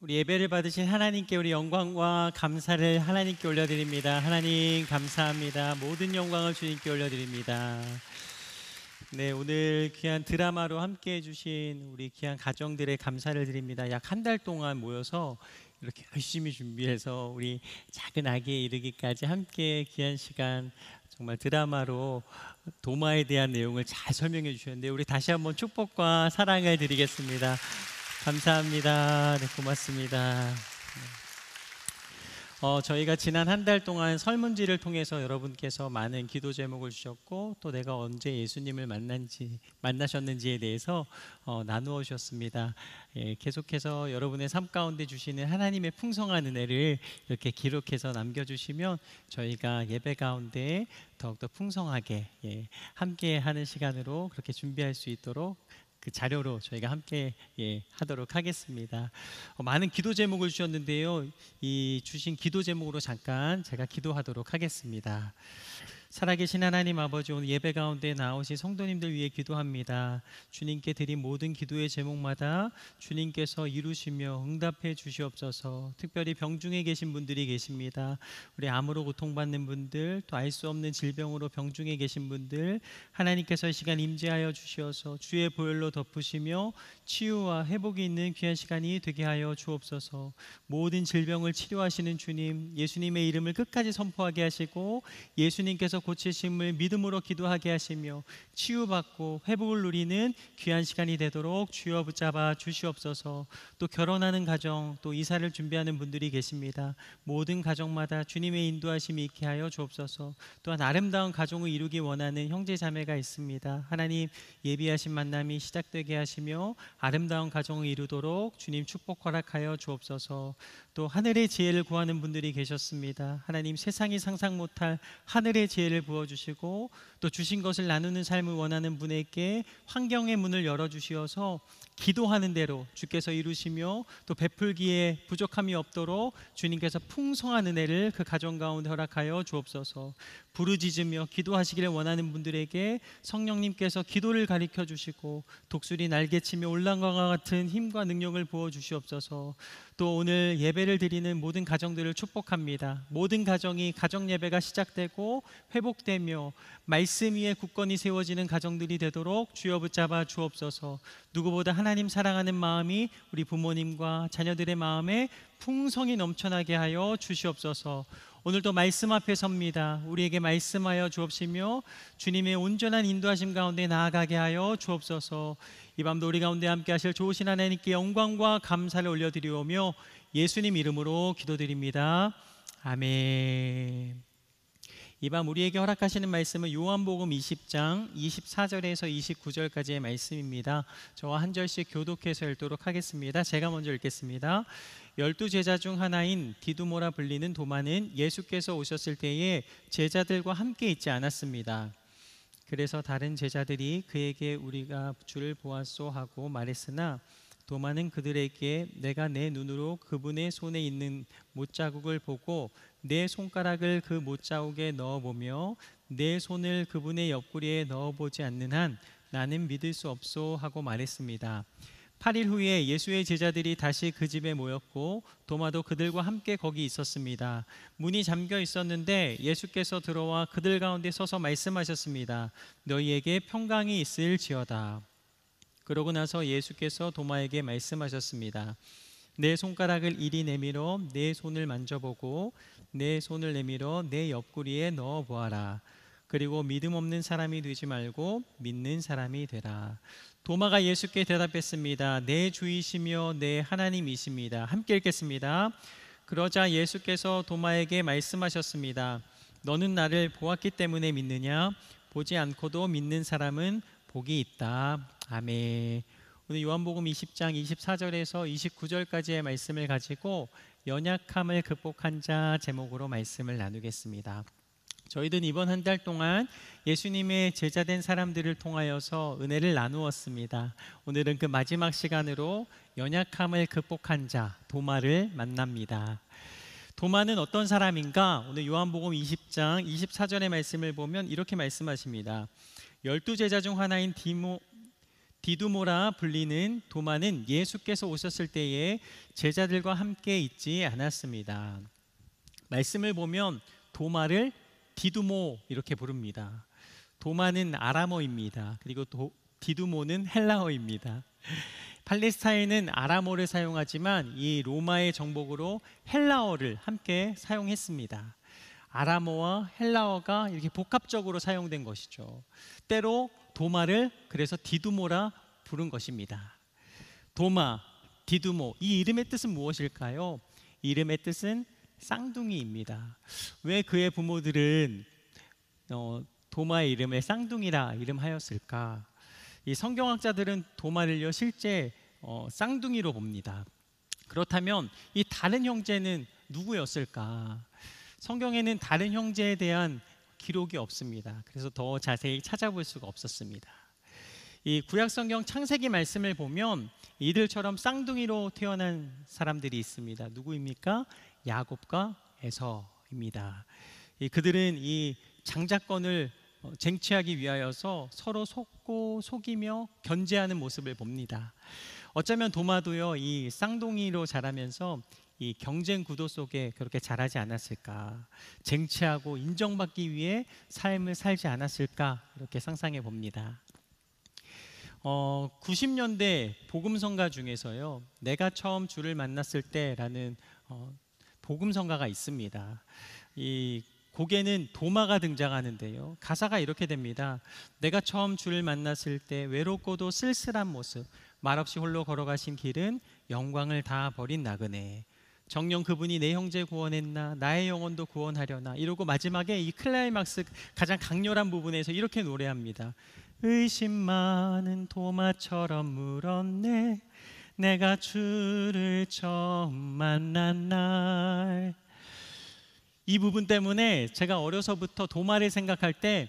우리 예배를 받으신 하나님께 우리 영광과 감사를 하나님께 올려드립니다. 하나님 감사합니다. 모든 영광을 주님께 올려드립니다. 네, 오늘 귀한 드라마로 함께 해주신 우리 귀한 가정들의 감사를 드립니다. 약 한 달 동안 모여서 이렇게 열심히 준비해서 우리 작은 아기에 이르기까지 함께 귀한 시간, 정말 드라마로 도마에 대한 내용을 잘 설명해 주셨는데, 우리 다시 한번 축복과 사랑을 드리겠습니다. 감사합니다. 네, 고맙습니다. 저희가 지난 한 달 동안 설문지를 통해서 여러분께서 많은 기도 제목을 주셨고, 또 내가 언제 예수님을 만나셨는지에 대해서 나누어 주셨습니다. 예, 계속해서 여러분의 삶 가운데 주시는 하나님의 풍성한 은혜를 이렇게 기록해서 남겨주시면 저희가 예배 가운데 더욱더 풍성하게 함께 하는 시간으로 그렇게 준비할 수 있도록 그 자료로 저희가 함께 하도록 하겠습니다. 많은 기도 제목을 주셨는데요, 이 주신 기도 제목으로 잠깐 제가 기도하도록 하겠습니다. 살아계신 하나님 아버지, 오늘 예배 가운데 나오신 성도님들 위해 기도합니다. 주님께 드린 모든 기도의 제목마다 주님께서 이루시며 응답해 주시옵소서. 특별히 병중에 계신 분들이 계십니다. 우리 암으로 고통받는 분들, 또 알 수 없는 질병으로 병중에 계신 분들, 하나님께서 이 시간 임재하여 주시어서 주의 보혈로 덮으시며 치유와 회복이 있는 귀한 시간이 되게 하여 주옵소서. 모든 질병을 치료하시는 주님, 예수님의 이름을 끝까지 선포하게 하시고 예수님께서 고치심을 믿음으로 기도하게 하시며 치유받고 회복을 누리는 귀한 시간이 되도록 주여 붙잡아 주시옵소서. 또 결혼하는 가정, 또 이사를 준비하는 분들이 계십니다. 모든 가정마다 주님의 인도하심이 있게 하여 주옵소서. 또한 아름다운 가정을 이루기 원하는 형제 자매가 있습니다. 하나님, 예비하신 만남이 시작되게 하시며 아름다운 가정을 이루도록 주님 축복 허락하여 주옵소서. 또 하늘의 지혜를 구하는 분들이 계셨습니다. 하나님, 세상이 상상 못할 하늘의 지혜를 부어주시고 또 주신 것을 나누는 삶을 원하는 분에게 환경의 문을 열어주시어서 기도하는 대로 주께서 이루시며 또 베풀기에 부족함이 없도록 주님께서 풍성한 은혜를 그 가정 가운데 허락하여 주옵소서. 부르짖으며 기도하시기를 원하는 분들에게 성령님께서 기도를 가르쳐 주시고 독수리 날개치며 올라간과 같은 힘과 능력을 부어 주시옵소서. 또 오늘 예배를 드리는 모든 가정들을 축복합니다. 모든 가정이 가정 예배가 시작되고 회복되며 말씀 위에 굳건히 세워지는 가정들이 되도록 주여 붙잡아 주옵소서. 누구보다 하나님 사랑하는 마음이 우리 부모님과 자녀들의 마음에 풍성히 넘쳐나게 하여 주시옵소서. 오늘도 말씀 앞에 섭니다. 우리에게 말씀하여 주옵시며 주님의 온전한 인도하심 가운데 나아가게 하여 주옵소서. 이 밤도 우리 가운데 함께 하실 좋으신 하나님께 영광과 감사를 올려드리오며 예수님 이름으로 기도드립니다. 아멘. 이 밤 우리에게 허락하시는 말씀은 요한복음 20장 24절에서 29절까지의 말씀입니다. 저와 한 절씩 교독해서 읽도록 하겠습니다. 제가 먼저 읽겠습니다. 12제자 중 하나인 디두모라 불리는 도마는 예수께서 오셨을 때에 제자들과 함께 있지 않았습니다. 그래서 다른 제자들이 그에게 우리가 주를 보았소 하고 말했으나 도마는 그들에게 내가 내 눈으로 그분의 손에 있는 못자국을 보고 내 손가락을 그 못자국에 넣어보며 내 손을 그분의 옆구리에 넣어보지 않는 한 나는 믿을 수 없소 하고 말했습니다. 8일 후에 예수의 제자들이 다시 그 집에 모였고 도마도 그들과 함께 거기 있었습니다. 문이 잠겨 있었는데 예수께서 들어와 그들 가운데 서서 말씀하셨습니다. 너희에게 평강이 있을지어다. 그러고 나서 예수께서 도마에게 말씀하셨습니다. 내 손가락을 이리 내밀어 내 손을 만져보고 내 손을 내밀어 내 옆구리에 넣어보아라. 그리고 믿음 없는 사람이 되지 말고 믿는 사람이 되라. 도마가 예수께 대답했습니다. 내 주이시며 내 하나님이십니다. 함께 읽겠습니다. 그러자 예수께서 도마에게 말씀하셨습니다. 너는 나를 보았기 때문에 믿느냐? 보지 않고도 믿는 사람은 복이 있다. 아멘. 오늘 요한복음 20장 24절에서 29절까지의 말씀을 가지고 연약함을 극복한 자 제목으로 말씀을 나누겠습니다. 저희들은 이번 한 달 동안 예수님의 제자된 사람들을 통하여서 은혜를 나누었습니다. 오늘은 그 마지막 시간으로 연약함을 극복한 자 도마를 만납니다. 도마는 어떤 사람인가? 오늘 요한복음 20장 24절의 말씀을 보면 이렇게 말씀하십니다. 12제자 중 하나인 디두모라 불리는 도마는 예수께서 오셨을 때에 제자들과 함께 있지 않았습니다. 말씀을 보면 도마를 디두모 이렇게 부릅니다. 도마는 아람어입니다. 그리고 디두모는 헬라어입니다. 팔레스타인은 아람어를 사용하지만 이 로마의 정복으로 헬라어를 함께 사용했습니다. 아람어와 헬라어가 이렇게 복합적으로 사용된 것이죠. 때로 도마를 그래서 디두모라 부른 것입니다. 도마, 디두모, 이 이름의 뜻은 무엇일까요? 이 이름의 뜻은 쌍둥이입니다. 왜 그의 부모들은 도마의 이름을 쌍둥이라 이름하였을까? 이 성경학자들은 도마를요 실제 쌍둥이로 봅니다. 그렇다면 이 다른 형제는 누구였을까? 성경에는 다른 형제에 대한 기록이 없습니다. 그래서 더 자세히 찾아볼 수가 없었습니다. 이 구약성경 창세기 말씀을 보면 이들처럼 쌍둥이로 태어난 사람들이 있습니다. 누구입니까? 야곱과 에서입니다. 그들은 이 장자권을 쟁취하기 위하여서 서로 속고 속이며 견제하는 모습을 봅니다. 어쩌면 도마도요 이 쌍둥이로 자라면서 이 경쟁 구도 속에 그렇게 자라지 않았을까, 쟁취하고 인정받기 위해 삶을 살지 않았을까 이렇게 상상해 봅니다. 90년대 복음성가 중에서요 내가 처음 주를 만났을 때라는 복음성가가 있습니다. 이 곡에는 도마가 등장하는데요 가사가 이렇게 됩니다. 내가 처음 주를 만났을 때 외롭고도 쓸쓸한 모습, 말없이 홀로 걸어가신 길은 영광을 다 버린 나그네, 정녕 그분이 내 형제 구원했나, 나의 영혼도 구원하려나, 이러고 마지막에 이 클라이막스 가장 강렬한 부분에서 이렇게 노래합니다. 의심 많은 도마처럼 물었네, 내가 주를 처음 만난 날. 이 부분 때문에 제가 어려서부터 도마를 생각할 때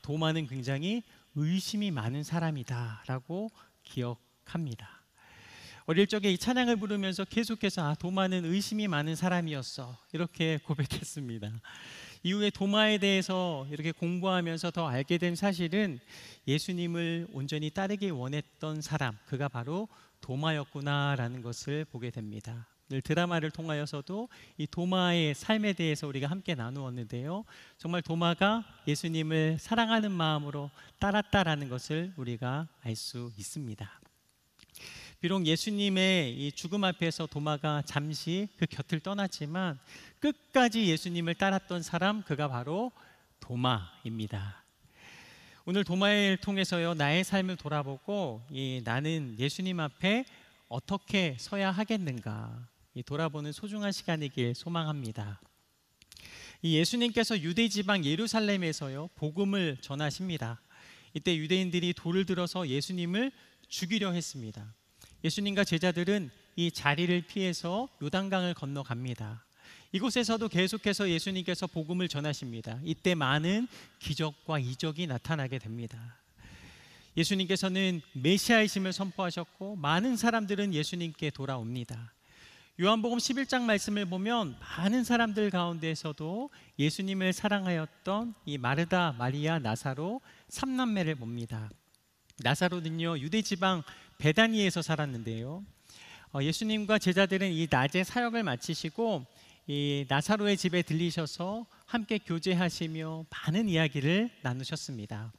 도마는 굉장히 의심이 많은 사람이다 라고 기억합니다. 어릴 적에 이 찬양을 부르면서 계속해서 도마는 의심이 많은 사람이었어 이렇게 고백했습니다. 이후에 도마에 대해서 이렇게 공부하면서 더 알게 된 사실은 예수님을 온전히 따르기 원했던 사람, 그가 바로 도마였구나라는 것을 보게 됩니다. 오늘 드라마를 통하여서도 이 도마의 삶에 대해서 우리가 함께 나누었는데요 정말 도마가 예수님을 사랑하는 마음으로 따랐다라는 것을 우리가 알 수 있습니다. 비록 예수님의 이 죽음 앞에서 도마가 잠시 그 곁을 떠났지만 끝까지 예수님을 따랐던 사람, 그가 바로 도마입니다. 오늘 도마를 통해서요 나의 삶을 돌아보고 나는 예수님 앞에 어떻게 서야 하겠는가 돌아보는 소중한 시간이길 소망합니다. 예수님께서 유대 지방 예루살렘에서요 복음을 전하십니다. 이때 유대인들이 돌을 들어서 예수님을 죽이려 했습니다. 예수님과 제자들은 이 자리를 피해서 요단강을 건너갑니다. 이곳에서도 계속해서 예수님께서 복음을 전하십니다. 이때 많은 기적과 이적이 나타나게 됩니다. 예수님께서는 메시아이심을 선포하셨고 많은 사람들은 예수님께 돌아옵니다. 요한복음 11장 말씀을 보면 많은 사람들 가운데에서도 예수님을 사랑하였던 이 마르다, 마리아, 나사로 3남매를 봅니다. 나사로는요 유대 지방 베다니에서 살았는데요 예수님과 제자들은 이 낮에 사역을 마치시고 이 나사로의 집에 들리셔서 함께 교제하시며 많은 이야기를 나누셨습니다.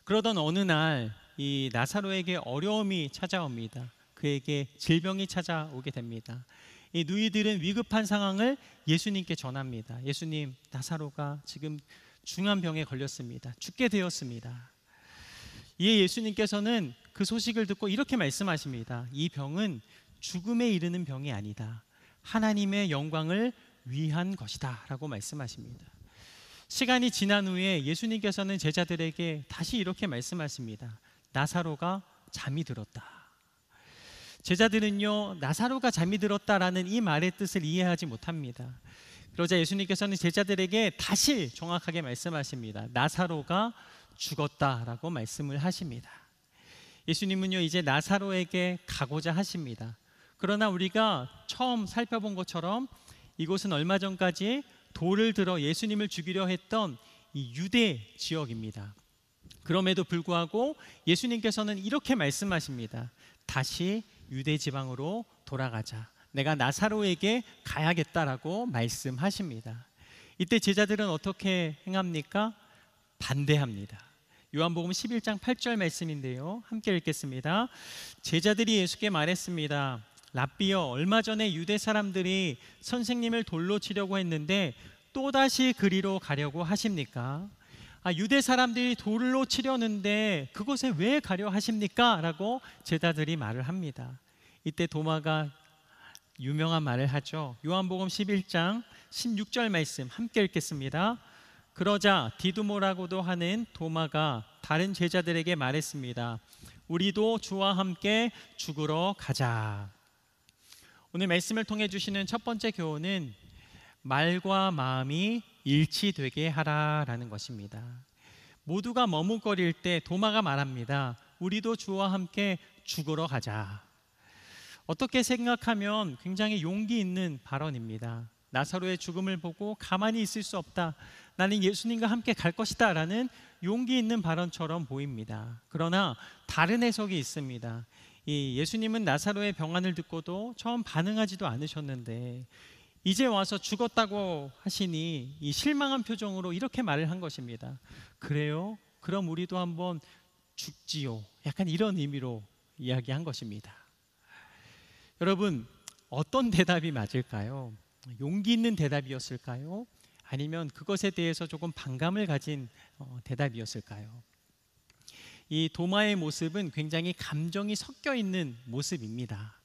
그러던 어느 날 이 나사로에게 어려움이 찾아옵니다. 그에게 질병이 찾아오게 됩니다. 이 누이들은 위급한 상황을 예수님께 전합니다. 예수님, 나사로가 지금 중한 병에 걸렸습니다. 죽게 되었습니다. 이에 예수님께서는 그 소식을 듣고 이렇게 말씀하십니다. 이 병은 죽음에 이르는 병이 아니다. 하나님의 영광을 위한 것이다 라고 말씀하십니다. 시간이 지난 후에 예수님께서는 제자들에게 다시 이렇게 말씀하십니다. 나사로가 잠이 들었다. 제자들은요, 나사로가 잠이 들었다라는 이 말의 뜻을 이해하지 못합니다. 그러자 예수님께서는 제자들에게 다시 정확하게 말씀하십니다. 나사로가 죽었다라고 말씀을 하십니다. 예수님은요, 이제 나사로에게 가고자 하십니다. 그러나 우리가 처음 살펴본 것처럼 이곳은 얼마 전까지 돌을 들어 예수님을 죽이려 했던 이 유대 지역입니다. 그럼에도 불구하고 예수님께서는 이렇게 말씀하십니다. 다시 유대 지방으로 돌아가자. 내가 나사로에게 가야겠다라고 말씀하십니다. 이때 제자들은 어떻게 행합니까? 반대합니다. 요한복음 11장 8절 말씀인데요, 함께 읽겠습니다. 제자들이 예수께 말했습니다. 랍비여, 얼마 전에 유대 사람들이 선생님을 돌로 치려고 했는데 또다시 그리로 가려고 하십니까? 유대 사람들이 돌로 치려는데 그곳에 왜 가려 하십니까? 라고 제자들이 말을 합니다. 이때 도마가 유명한 말을 하죠. 요한복음 11장 16절 말씀 함께 읽겠습니다. 그러자 디두모라고도 하는 도마가 다른 제자들에게 말했습니다. 우리도 주와 함께 죽으러 가자. 오늘 말씀을 통해 주시는 첫 번째 교훈은 말과 마음이 일치되게 하라라는 것입니다. 모두가 머뭇거릴 때 도마가 말합니다. 우리도 주와 함께 죽으러 가자. 어떻게 생각하면 굉장히 용기 있는 발언입니다. 나사로의 죽음을 보고 가만히 있을 수 없다. 나는 예수님과 함께 갈 것이다 라는 용기 있는 발언처럼 보입니다. 그러나 다른 해석이 있습니다. 예수님은 나사로의 병환을 듣고도 처음 반응하지도 않으셨는데 이제 와서 죽었다고 하시니 이 실망한 표정으로 이렇게 말을 한 것입니다. 그래요? 그럼 우리도 한번 죽지요. 약간 이런 의미로 이야기한 것입니다. 여러분, 어떤 대답이 맞을까요? 용기 있는 대답이었을까요? 아니면 그것에 대해서 조금 반감을 가진 대답이었을까요? 이 도마의 모습은 굉장히 감정이 섞여 있는 모습입니다.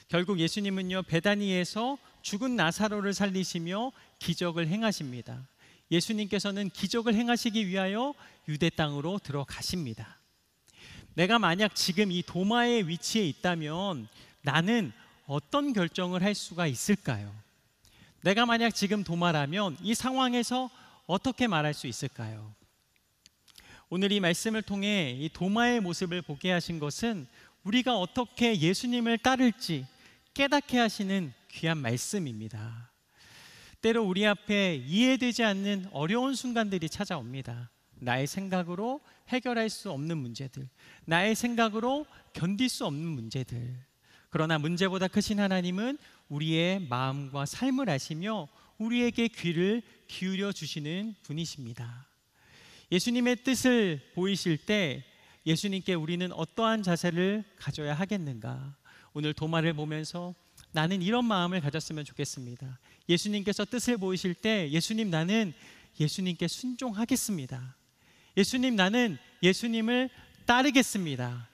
결국 예수님은요, 베다니에서 죽은 나사로를 살리시며 기적을 행하십니다. 예수님께서는 기적을 행하시기 위하여 유대 땅으로 들어가십니다. 내가 만약 지금 이 도마의 위치에 있다면 나는 어떤 결정을 할 수가 있을까요? 내가 만약 지금 도마라면 이 상황에서 어떻게 말할 수 있을까요? 오늘 이 말씀을 통해 이 도마의 모습을 보게 하신 것은 우리가 어떻게 예수님을 따를지 깨닫게 하시는 귀한 말씀입니다. 때로 우리 앞에 이해되지 않는 어려운 순간들이 찾아옵니다. 나의 생각으로 해결할 수 없는 문제들, 나의 생각으로 견딜 수 없는 문제들. 그러나 문제보다 크신 하나님은 우리의 마음과 삶을 아시며 우리에게 귀를 기울여 주시는 분이십니다. 예수님의 뜻을 보이실 때 예수님께 우리는 어떠한 자세를 가져야 하겠는가? 오늘 도마를 보면서 나는 이런 마음을 가졌으면 좋겠습니다. 예수님께서 뜻을 보이실 때 예수님, 나는 예수님께 순종하겠습니다. 예수님, 나는 예수님을 따르겠습니다.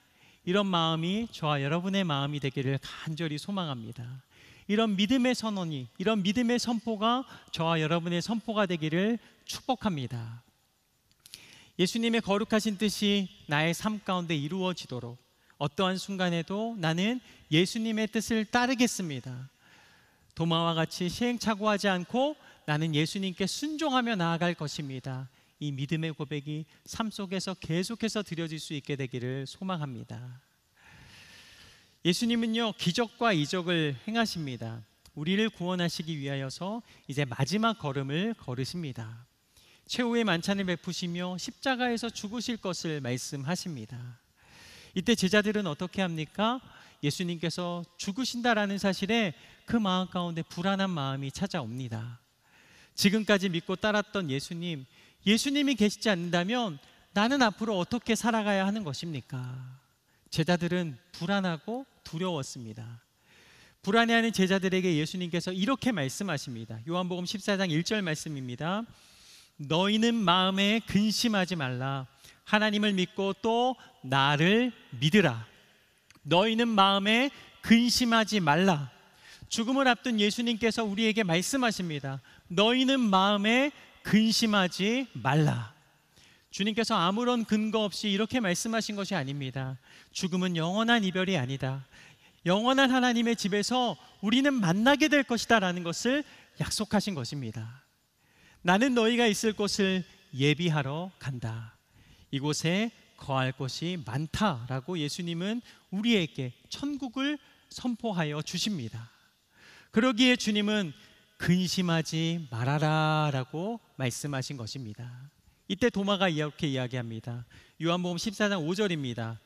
이런 마음이 저와 여러분의 마음이 되기를 간절히 소망합니다. 이런 믿음의 선언이, 이런 믿음의 선포가 저와 여러분의 선포가 되기를 축복합니다. 예수님의 거룩하신 뜻이 나의 삶 가운데 이루어지도록 어떠한 순간에도 나는 예수님의 뜻을 따르겠습니다. 도마와 같이 시행착오하지 않고 나는 예수님께 순종하며 나아갈 것입니다. 이 믿음의 고백이 삶 속에서 계속해서 드려질 수 있게 되기를 소망합니다. 예수님은요, 기적과 이적을 행하십니다. 우리를 구원하시기 위하여서 이제 마지막 걸음을 걸으십니다. 최후의 만찬을 베푸시며 십자가에서 죽으실 것을 말씀하십니다. 이때 제자들은 어떻게 합니까? 예수님께서 죽으신다라는 사실에 그 마음 가운데 불안한 마음이 찾아옵니다. 지금까지 믿고 따랐던 예수님, 예수님이 계시지 않는다면 나는 앞으로 어떻게 살아가야 하는 것입니까? 제자들은 불안하고 두려웠습니다. 불안해하는 제자들에게 예수님께서 이렇게 말씀하십니다. 요한복음 14장 1절 말씀입니다. 너희는 마음에 근심하지 말라. 하나님을 믿고 또 나를 믿으라. 너희는 마음에 근심하지 말라. 죽음을 앞둔 예수님께서 우리에게 말씀하십니다. 너희는 마음에 근심하지 말라. 주님께서 아무런 근거 없이 이렇게 말씀하신 것이 아닙니다. 죽음은 영원한 이별이 아니다. 영원한 하나님의 집에서 우리는 만나게 될 것이다 라는 것을 약속하신 것입니다. 나는 너희가 있을 곳을 예비하러 간다. 이곳에 거할 곳이 많다라고 예수님은 우리에게 천국을 선포하여 주십니다. 그러기에 주님은 근심하지 말아라 라고 말씀하신 것입니다. 이때 도마가 이렇게 이야기합니다. 요한복음 14장 5절입니다.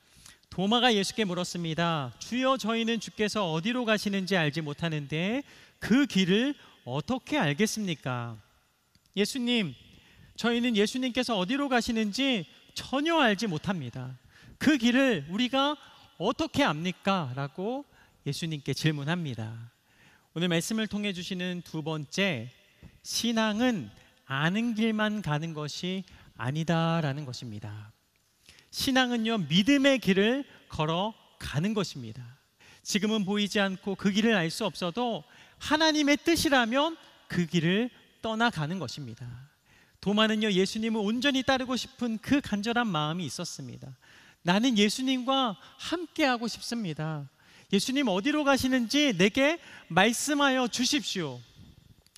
도마가 예수께 물었습니다. 주여, 저희는 주께서 어디로 가시는지 알지 못하는데 그 길을 어떻게 알겠습니까? 예수님, 저희는 예수님께서 어디로 가시는지 전혀 알지 못합니다. 그 길을 우리가 어떻게 압니까? 라고 예수님께 질문합니다. 오늘 말씀을 통해 주시는 두 번째, 신앙은 아는 길만 가는 것이 아니다라는 것입니다. 신앙은요, 믿음의 길을 걸어가는 것입니다. 지금은 보이지 않고 그 길을 알 수 없어도 하나님의 뜻이라면 그 길을 떠나가는 것입니다. 도마는요, 예수님을 온전히 따르고 싶은 그 간절한 마음이 있었습니다. 나는 예수님과 함께하고 싶습니다. 예수님 어디로 가시는지 내게 말씀하여 주십시오.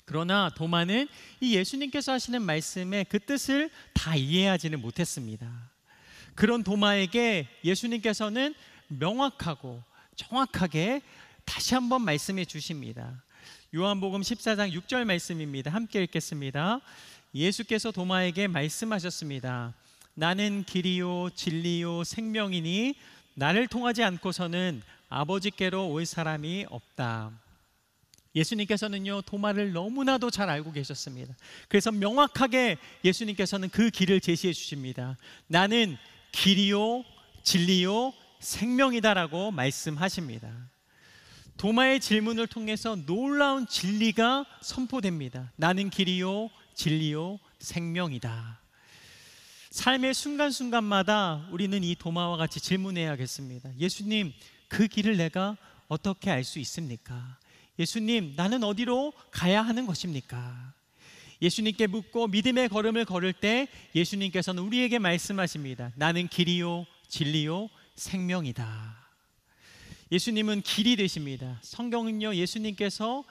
그러나 도마는 이 예수님께서 하시는 말씀의 그 뜻을 다 이해하지는 못했습니다. 그런 도마에게 예수님께서는 명확하고 정확하게 다시 한번 말씀해 주십니다. 요한복음 14장 6절 말씀입니다. 함께 읽겠습니다. 예수께서 도마에게 말씀하셨습니다. 나는 길이요 진리요 생명이니 나를 통하지 않고서는 아버지께로 올 사람이 없다. 예수님께서는요, 도마를 너무나도 잘 알고 계셨습니다. 그래서 명확하게 예수님께서는 그 길을 제시해 주십니다. 나는 길이요 진리요 생명이다라고 말씀하십니다. 도마의 질문을 통해서 놀라운 진리가 선포됩니다. 나는 길이요 진리요 생명이다. 삶의 순간순간마다 우리는 이 도마와 같이 질문해야겠습니다. 예수님, 그 길을 내가 어떻게 알 수 있습니까? 예수님, 나는 어디로 가야 하는 것입니까? 예수님께 묻고 믿음의 걸음을 걸을 때 예수님께서는 우리에게 말씀하십니다. 나는 길이요 진리요 생명이다. 예수님은 길이 되십니다. 성경은요, 예수님께서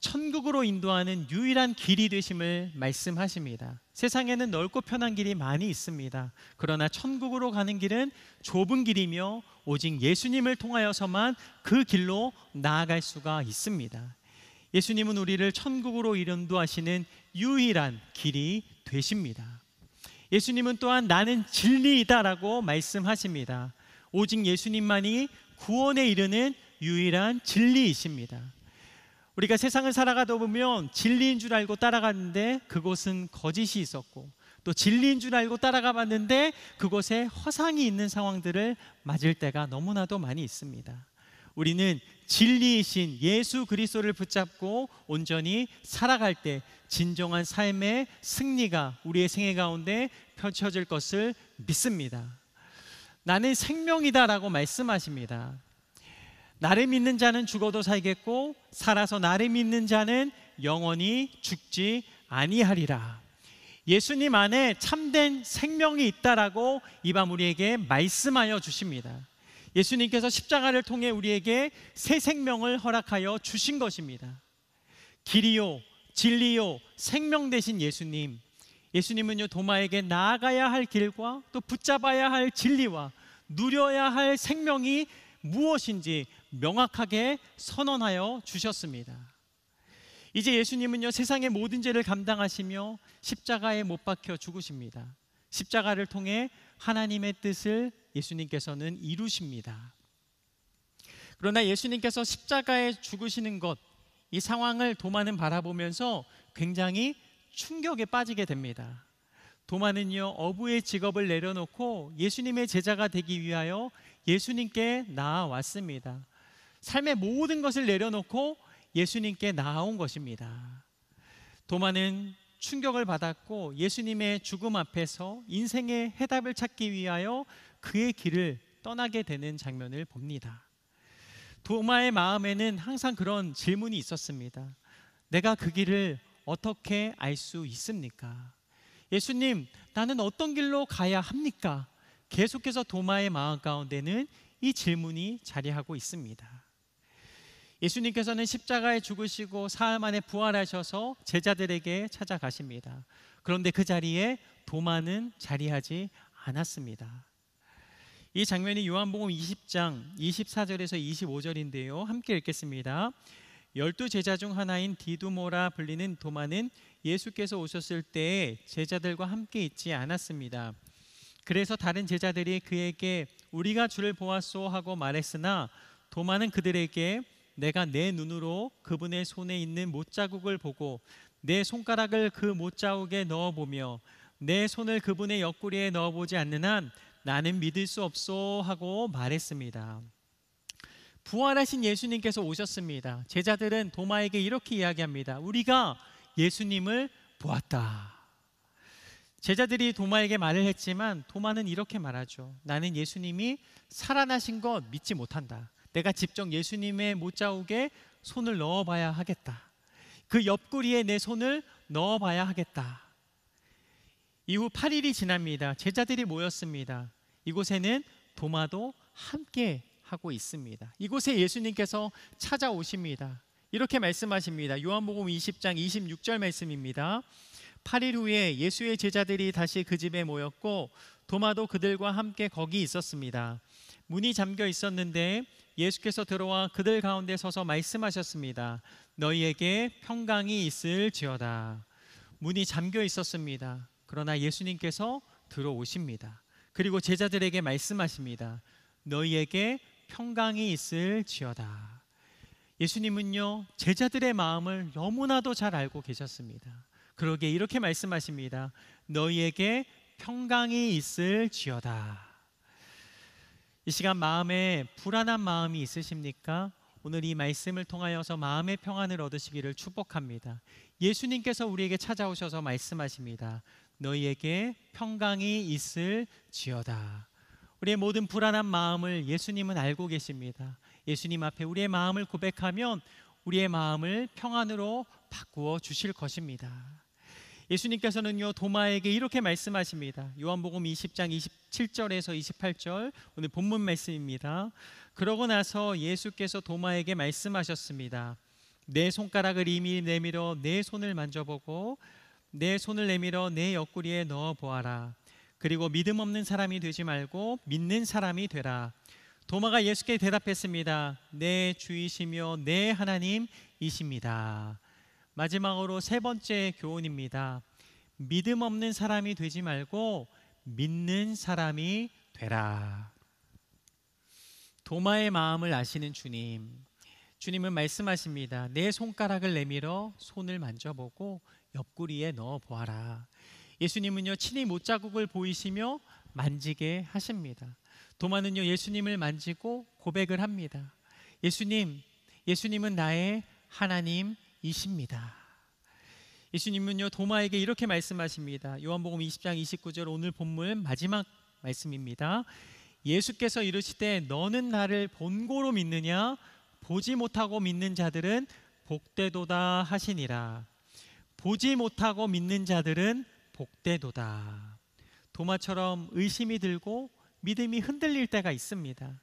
천국으로 인도하는 유일한 길이 되심을 말씀하십니다. 세상에는 넓고 편한 길이 많이 있습니다. 그러나 천국으로 가는 길은 좁은 길이며 오직 예수님을 통하여서만 그 길로 나아갈 수가 있습니다. 예수님은 우리를 천국으로 인도하시는 유일한 길이 되십니다. 예수님은 또한 나는 진리이다라고 말씀하십니다. 오직 예수님만이 구원에 이르는 유일한 진리이십니다. 우리가 세상을 살아가다 보면 진리인 줄 알고 따라갔는데 그곳은 거짓이 있었고, 또 진리인 줄 알고 따라가 봤는데 그곳에 허상이 있는 상황들을 맞을 때가 너무나도 많이 있습니다. 우리는 진리이신 예수 그리스도를 붙잡고 온전히 살아갈 때 진정한 삶의 승리가 우리의 생애 가운데 펼쳐질 것을 믿습니다. 나는 생명이다라고 말씀하십니다. 나를 믿는 자는 죽어도 살겠고 살아서 나를 믿는 자는 영원히 죽지 아니하리라. 예수님 안에 참된 생명이 있다라고 이 밤 우리에게 말씀하여 주십니다. 예수님께서 십자가를 통해 우리에게 새 생명을 허락하여 주신 것입니다. 길이요 진리요 생명 되신 예수님, 예수님은요, 도마에게 나아가야 할 길과 또 붙잡아야 할 진리와 누려야 할 생명이 무엇인지 명확하게 선언하여 주셨습니다. 이제 예수님은요, 세상의 모든 죄를 감당하시며 십자가에 못 박혀 죽으십니다. 십자가를 통해 하나님의 뜻을 예수님께서는 이루십니다. 그러나 예수님께서 십자가에 죽으시는 것, 이 상황을 도마는 바라보면서 굉장히 충격에 빠지게 됩니다. 도마는요, 어부의 직업을 내려놓고 예수님의 제자가 되기 위하여 예수님께 나아왔습니다. 삶의 모든 것을 내려놓고 예수님께 나아온 것입니다. 도마는 충격을 받았고 예수님의 죽음 앞에서 인생의 해답을 찾기 위하여 그의 길을 떠나게 되는 장면을 봅니다. 도마의 마음에는 항상 그런 질문이 있었습니다. 내가 그 길을 어떻게 알 수 있습니까? 예수님, 나는 어떤 길로 가야 합니까? 계속해서 도마의 마음 가운데는 이 질문이 자리하고 있습니다. 예수님께서는 십자가에 죽으시고 사흘 만에 부활하셔서 제자들에게 찾아가십니다. 그런데 그 자리에 도마는 자리하지 않았습니다. 이 장면이 요한복음 20장 24절에서 25절인데요. 함께 읽겠습니다. 12 제자 중 하나인 디두모라 불리는 도마는 예수께서 오셨을 때에 제자들과 함께 있지 않았습니다. 그래서 다른 제자들이 그에게 우리가 주를 보았소 하고 말했으나 도마는 그들에게 내가 내 눈으로 그분의 손에 있는 못자국을 보고 내 손가락을 그 못자국에 넣어보며 내 손을 그분의 옆구리에 넣어보지 않는 한 나는 믿을 수 없소 하고 말했습니다. 부활하신 예수님께서 오셨습니다. 제자들은 도마에게 이렇게 이야기합니다. 우리가 예수님을 보았다. 제자들이 도마에게 말을 했지만 도마는 이렇게 말하죠. 나는 예수님이 살아나신 것 믿지 못한다. 내가 직접 예수님의 못자국에 손을 넣어봐야 하겠다. 그 옆구리에 내 손을 넣어봐야 하겠다. 이후 8일이 지납니다. 제자들이 모였습니다. 이곳에는 도마도 함께 하고 있습니다. 이곳에 예수님께서 찾아오십니다. 이렇게 말씀하십니다. 요한복음 20장 26절 말씀입니다. 8일 후에 예수의 제자들이 다시 그 집에 모였고 도마도 그들과 함께 거기 있었습니다. 문이 잠겨 있었는데 예수께서 들어와 그들 가운데 서서 말씀하셨습니다. 너희에게 평강이 있을지어다. 문이 잠겨 있었습니다. 그러나 예수님께서 들어오십니다. 그리고 제자들에게 말씀하십니다. 너희에게 평강이 있을지어다. 예수님은요, 제자들의 마음을 너무나도 잘 알고 계셨습니다. 그러기에 이렇게 말씀하십니다. 너희에게 평강이 있을지어다. 이 시간 마음에 불안한 마음이 있으십니까? 오늘 이 말씀을 통하여서 마음의 평안을 얻으시기를 축복합니다. 예수님께서 우리에게 찾아오셔서 말씀하십니다. 너희에게 평강이 있을지어다. 우리의 모든 불안한 마음을 예수님은 알고 계십니다. 예수님 앞에 우리의 마음을 고백하면 우리의 마음을 평안으로 바꾸어 주실 것입니다. 예수님께서는요, 도마에게 이렇게 말씀하십니다. 요한복음 20장 27절에서 28절, 오늘 본문 말씀입니다. 그러고 나서 예수께서 도마에게 말씀하셨습니다. 내 손가락을 이미 내밀어 내 손을 만져보고 내 손을 내밀어 내 옆구리에 넣어 보아라. 그리고 믿음 없는 사람이 되지 말고 믿는 사람이 되라. 도마가 예수께 대답했습니다. 내 주이시며 내 하나님이십니다. 마지막으로 세 번째 교훈입니다. 믿음 없는 사람이 되지 말고 믿는 사람이 되라. 도마의 마음을 아시는 주님, 주님은 말씀하십니다. 내 손가락을 내밀어 손을 만져보고 옆구리에 넣어 보아라. 예수님은요, 친히 못자국을 보이시며 만지게 하십니다. 도마는요, 예수님을 만지고 고백을 합니다. 예수님은 나의 하나님이십니다. 예수님은요, 도마에게 이렇게 말씀하십니다. 요한복음 20장 29절, 오늘 본문 마지막 말씀입니다. 예수께서 이르시되 너는 나를 본고로 믿느냐? 보지 못하고 믿는 자들은 복되도다 하시니라. 보지 못하고 믿는 자들은 복되도다. 도마처럼 의심이 들고 믿음이 흔들릴 때가 있습니다.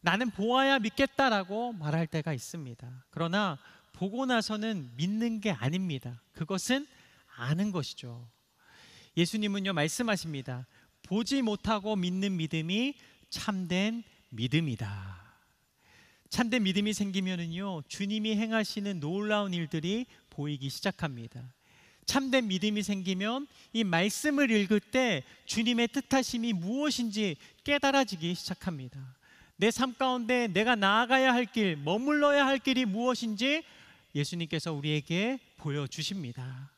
나는 보아야 믿겠다라고 말할 때가 있습니다. 그러나 보고 나서는 믿는 게 아닙니다. 그것은 아는 것이죠. 예수님은요, 말씀하십니다. 보지 못하고 믿는 믿음이 참된 믿음이다. 참된 믿음이 생기면은요, 주님이 행하시는 놀라운 일들이 보이기 시작합니다. 참된 믿음이 생기면 이 말씀을 읽을 때 주님의 뜻하심이 무엇인지 깨달아지기 시작합니다. 내 삶 가운데 내가 나아가야 할 길, 머물러야 할 길이 무엇인지 예수님께서 우리에게 보여주십니다.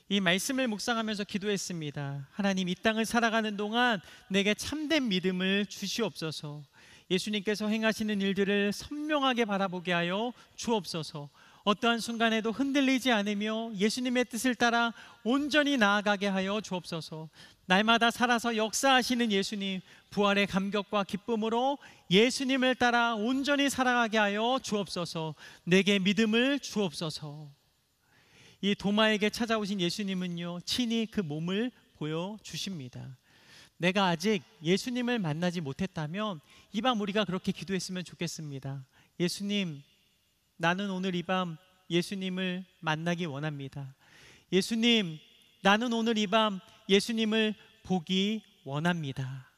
이 말씀을 묵상하면서 기도했습니다. 하나님, 이 땅을 살아가는 동안 내게 참된 믿음을 주시옵소서. 예수님께서 행하시는 일들을 선명하게 바라보게 하여 주옵소서. 어떠한 순간에도 흔들리지 않으며 예수님의 뜻을 따라 온전히 나아가게 하여 주옵소서. 날마다 살아서 역사하시는 예수님, 부활의 감격과 기쁨으로 예수님을 따라 온전히 살아가게 하여 주옵소서. 내게 믿음을 주옵소서. 이 도마에게 찾아오신 예수님은요, 친히 그 몸을 보여주십니다. 내가 아직 예수님을 만나지 못했다면 이 밤 우리가 그렇게 기도했으면 좋겠습니다. 예수님, 나는 오늘 이 밤 예수님을 만나기 원합니다. 예수님, 나는 오늘 이 밤 예수님을 보기 원합니다.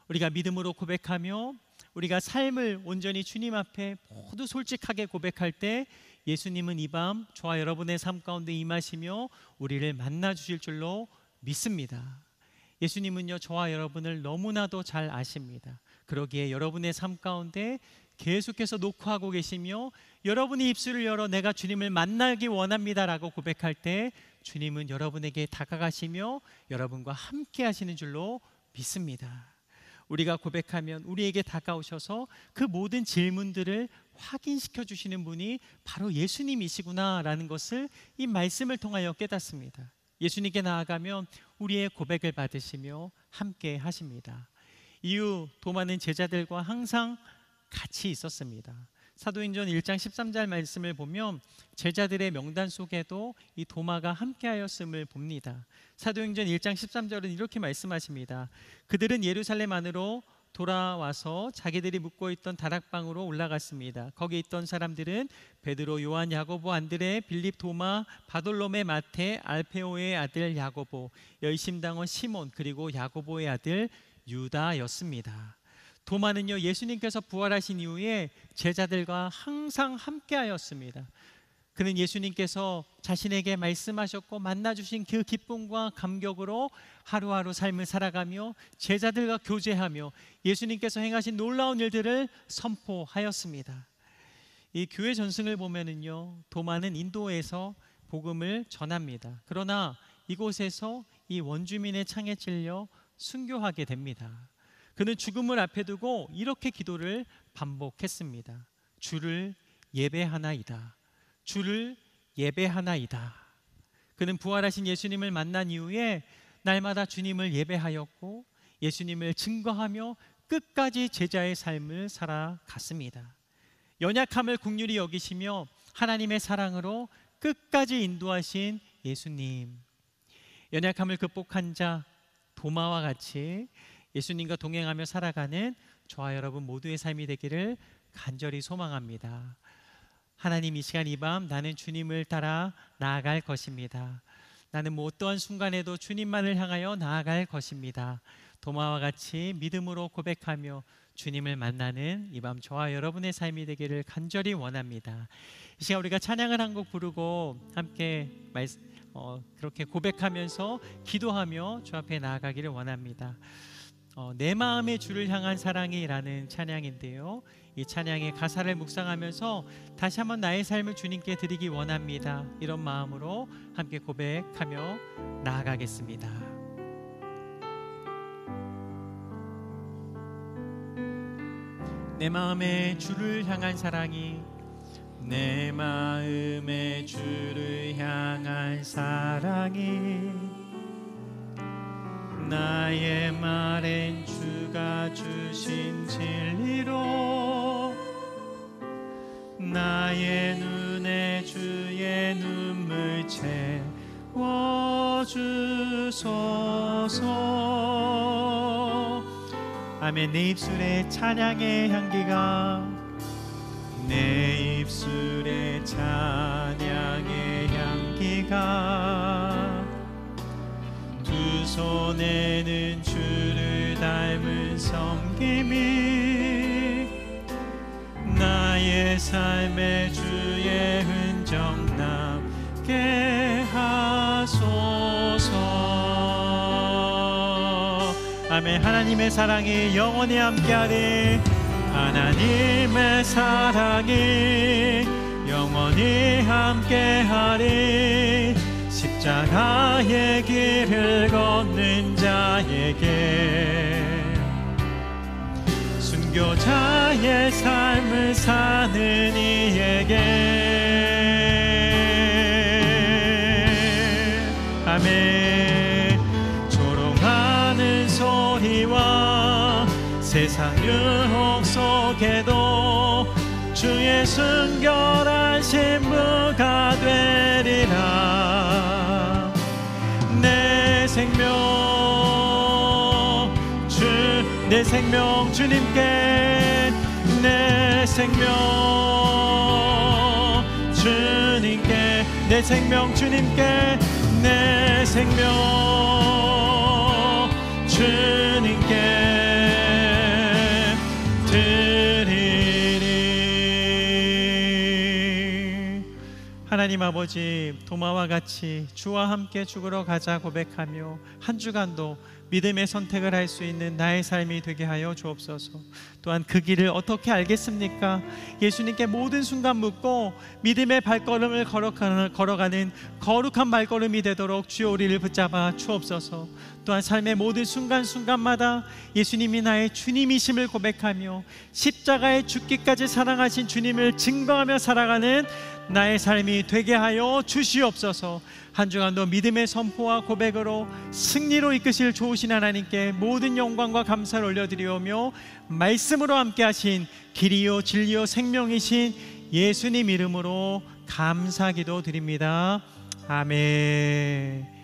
우리가 믿음으로 고백하며 우리가 삶을 온전히 주님 앞에 모두 솔직하게 고백할 때 예수님은 이 밤 저와 여러분의 삶 가운데 임하시며 우리를 만나 주실 줄로 믿습니다. 예수님은요, 저와 여러분을 너무나도 잘 아십니다. 그러기에 여러분의 삶 가운데 계속해서 녹화하고 계시며 여러분이 입술을 열어 내가 주님을 만나기 원합니다라고 고백할 때 주님은 여러분에게 다가가시며 여러분과 함께 하시는 줄로 믿습니다. 우리가 고백하면 우리에게 다가오셔서 그 모든 질문들을 확인시켜 주시는 분이 바로 예수님이시구나라는 것을 이 말씀을 통하여 깨닫습니다. 예수님께 나아가면 우리의 고백을 받으시며 함께 하십니다. 이후 도마는 제자들과 항상 같이 있었습니다. 사도행전 1장 13절 말씀을 보면 제자들의 명단 속에도 이 도마가 함께하였음을 봅니다. 사도행전 1장 13절은 이렇게 말씀하십니다. 그들은 예루살렘 안으로 돌아와서 자기들이 묵고 있던 다락방으로 올라갔습니다. 거기 있던 사람들은 베드로, 요한, 야고보, 안드레, 빌립, 도마, 바돌로메, 마테, 알페오의 아들 야고보, 열심당원 시몬, 그리고 야고보의 아들 유다였습니다. 도마는요, 예수님께서 부활하신 이후에 제자들과 항상 함께하였습니다. 그는 예수님께서 자신에게 말씀하셨고 만나주신 그 기쁨과 감격으로 하루하루 삶을 살아가며 제자들과 교제하며 예수님께서 행하신 놀라운 일들을 선포하였습니다. 이 교회 전승을 보면은요, 도마는 인도에서 복음을 전합니다. 그러나 이곳에서 이 원주민의 창에 찔려 순교하게 됩니다. 그는 죽음을 앞에 두고 이렇게 기도를 반복했습니다. 주를 예배하나이다. 주를 예배하나이다. 그는 부활하신 예수님을 만난 이후에 날마다 주님을 예배하였고 예수님을 증거하며 끝까지 제자의 삶을 살아갔습니다. 연약함을 긍휼히 여기시며 하나님의 사랑으로 끝까지 인도하신 예수님, 연약함을 극복한 자 도마와 같이 예수님과 동행하며 살아가는 저와 여러분 모두의 삶이 되기를 간절히 소망합니다. 하나님, 이 시간 이 밤 나는 주님을 따라 나아갈 것입니다. 나는 뭐 어떠한 순간에도 주님만을 향하여 나아갈 것입니다. 도마와 같이 믿음으로 고백하며 주님을 만나는 이 밤 저와 여러분의 삶이 되기를 간절히 원합니다. 이 시간 우리가 찬양을 한 곡 부르고 함께 그렇게 고백하면서 기도하며 주 앞에 나아가기를 원합니다. 내 마음의 주를 향한 사랑이라는 찬양인데요, 이 찬양의 가사를 묵상하면서 다시 한번 나의 삶을 주님께 드리기 원합니다. 이런 마음으로 함께 고백하며 나아가겠습니다. 내 마음의 주를 향한 사랑이, 내 마음의 주를 향한 사랑이, 나의 말엔 주가 주신 진리로 나의 눈에 주의 눈물 채워주소서. 아멘. 내 입술에 찬양의 향기가, 내 입술에 찬양의 향기가, 두 손에는 주를 닮은 섬김이, 나의 삶에 주의 흔적 남게 하소서. 아멘. 하나님의 사랑이 영원히 함께하리. 하나님의 사랑이 영원히 함께하리. 십자가의 길을 걷는 자에게, 순교자의 삶을 사는 이에게 세상 유혹 속에도 주의 순결한 신부가 되리라. 내 생명 주님께, 내 생명 주님께, 내 생명 주님께, 내 생명 주님께 드리리. 하나님 아버지, 도마와 같이 주와 함께 죽으러 가자 고백하며 한 주간도 믿음의 선택을 할 수 있는 나의 삶이 되게 하여 주옵소서. 또한 그 길을 어떻게 알겠습니까? 예수님께 모든 순간 묻고 믿음의 발걸음을 걸어가는 거룩한 발걸음이 되도록 주여 우리를 붙잡아 주옵소서. 또한 삶의 모든 순간순간마다 예수님이 나의 주님이심을 고백하며 십자가에 죽기까지 사랑하신 주님을 증거하며 살아가는 나의 삶이 되게 하여 주시옵소서. 한 주간도 믿음의 선포와 고백으로 승리로 이끄실 좋으신 하나님께 모든 영광과 감사를 올려드리오며 말씀으로 함께 하신 길이요 진리요 생명이신 예수님 이름으로 감사기도 드립니다. 아멘.